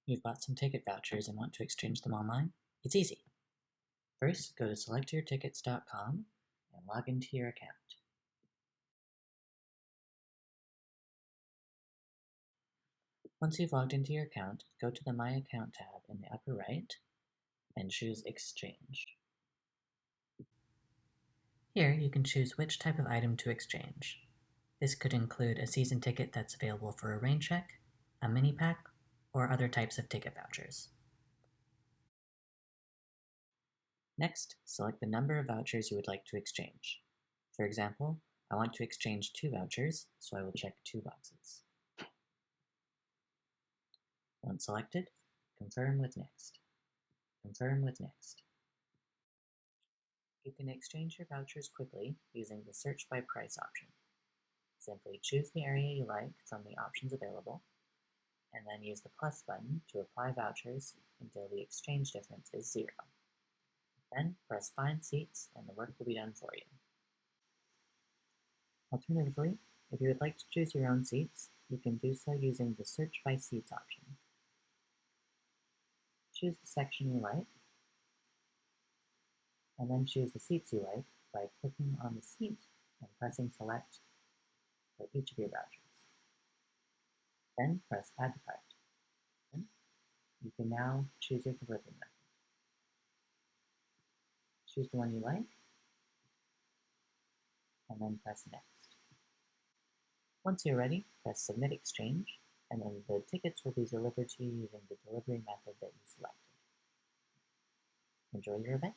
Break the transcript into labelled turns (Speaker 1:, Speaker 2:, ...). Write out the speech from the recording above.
Speaker 1: You've bought some ticket vouchers and want to exchange them online? It's easy. First, go to selectyourtickets.com and log into your account. Once you've logged into your account, go to the My Account tab in the upper right and choose Exchange. Here, you can choose which type of item to exchange. This could include a season ticket that's available for a rain check, a mini pack, or other types of ticket vouchers. Next, select the number of vouchers you would like to exchange. For example, I want to exchange 2 vouchers, so I will check 2 boxes. Once selected, confirm with Next. Confirm with Next. You can exchange your vouchers quickly using the Search by Price option. Simply choose the area you like from the options available, and then use the plus button to apply vouchers until the exchange difference is 0. Then press Find Seats and the work will be done for you. Alternatively, if you would like to choose your own seats, you can do so using the Search by Seats option. Choose the section you like, and then choose the seats you like by clicking on the seat and pressing Select for each of your vouchers. Then press Add to Cart. Then you can now choose your delivery method. Choose the one you like, and then press Next. Once you're ready, press Submit Exchange, and then the tickets will be delivered to you using the delivery method that you selected. Enjoy your event!